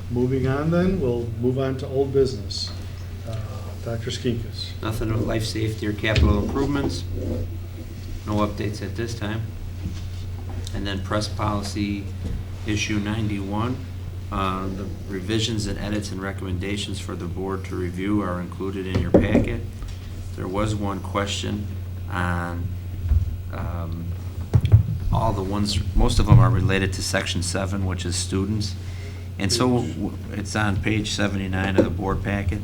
Moving on then, we'll move on to old business. Dr. Skikas. Nothing with life safety or capital improvements. No updates at this time. And then press policy issue 91. The revisions and edits and recommendations for the board to review are included in your packet. There was one question on all the ones, most of them are related to section 7, which is students. And so it's on page 79 of the board packet.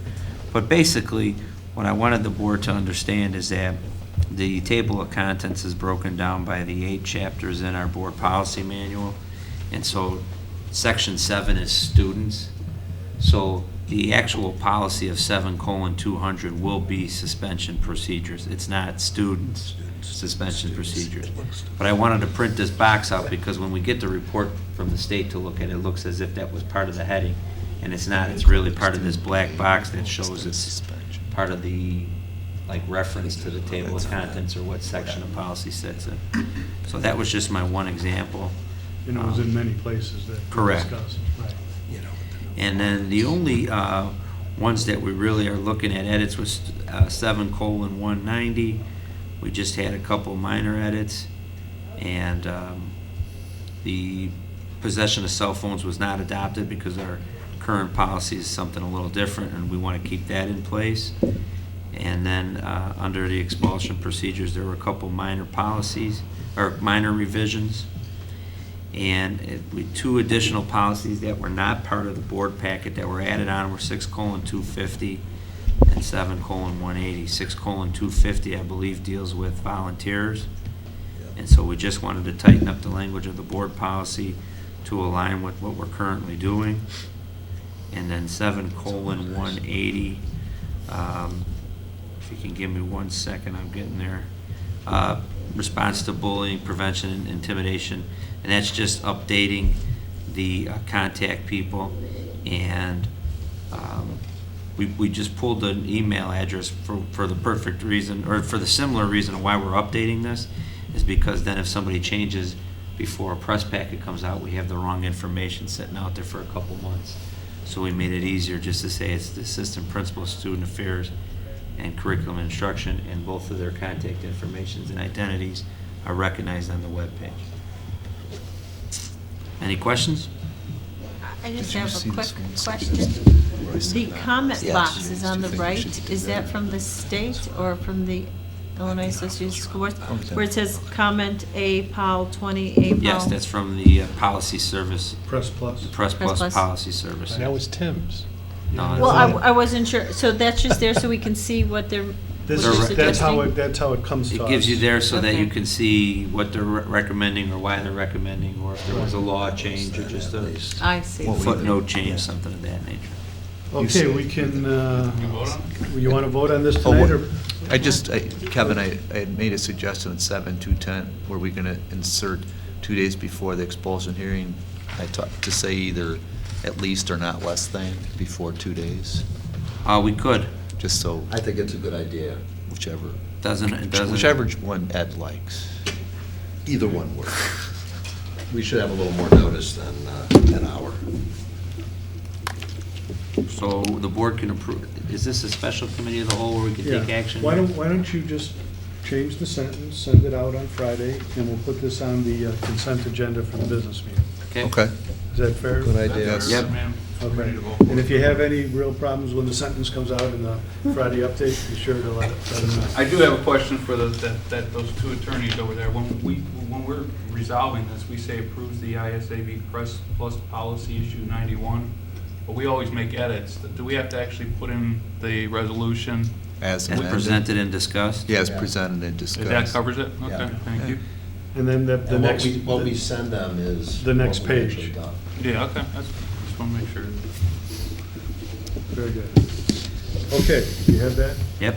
But basically, what I wanted the board to understand is that the table of contents is broken down by the 8 chapters in our board policy manual. And so section 7 is students. So the actual policy of 7:200 will be suspension procedures. It's not students suspension procedures. But I wanted to print this box out because when we get the report from the state to look at it, it looks as if that was part of the heading. And it's not. It's really part of this black box that shows it's part of the reference to the table of contents or what section of policy sits in. So that was just my one example. And it was in many places that we Correct. discussed. Right. And then the only ones that we really are looking at edits was 7:190. We just had a couple minor edits, and the possession of cell phones was not adopted because our current policy is something a little different, and we want to keep that in place. And then under the expulsion procedures, there were a couple minor policies or minor revisions. And with 2 additional policies that were not part of the board packet that were added on were 6:250 and 7:180. 6:250, I believe, deals with volunteers. And so we just wanted to tighten up the language of the board policy to align with what we're currently doing. And then 7:180, if you can give me 1 second, I'm getting there. Response to bullying, prevention, and intimidation. And that's just updating the contact people. And we just pulled an email address for the perfect reason, or for the similar reason why we're updating this, is because then if somebody changes before a press packet comes out, we have the wrong information sitting out there for a couple months. So we made it easier just to say it's the assistant principal, student affairs, and curriculum instruction, and both of their contact informations and identities are recognized on the webpage. Any questions? I just have a quick question. The comment box is on the right. Is that from the state or from the Illinois Association of School Boards? Where it says comment A, POL 20, A, POL? Yes, that's from the policy service, Press Plus. Press Plus policy service. That was Tim's. No, Well, it's- I wasn't sure. So that's just there so we can see what they're This what is, they're that's how suggesting? it comes to us. It gives you there so that you Okay. can see what they're recommending or why they're recommending, or if there was a law change or just a I see. footnote change, something of that nature. Okay, we can, you want to vote on this tonight, or? Kevin, I had made a suggestion in 7:210 where we're going to insert 2 days before the expulsion hearing. I talked to say either at least or not less than before 2 days, We could. just so I think it's a good idea. whichever Whichever one Ed likes. Either one works. We should have a little more notice than an hour. So the board can approve. Is this a special committee of the whole where we can take Yeah. action? Why don't you just change the sentence, send it out on Friday, and we'll put this on the consent agenda for the business meeting. Okay. Is that fair? Good idea. Yep. Okay. And if you have any real problems when the sentence comes out in the Friday update, be sure to let them know. I do have a question for those 2 attorneys over there. When we're resolving this, we say approves the ISAB Press Plus policy issue 91, but we always make edits. Do we have to actually put in the resolution? As As amended. presented and discussed? Yeah, as presented and discussed. That covers it? Yeah. Okay, thank you. And then the And next. what we send them is. The next what we page. actually got. Yeah, okay, just want to make sure. Very good. Okay, you have that? Yep.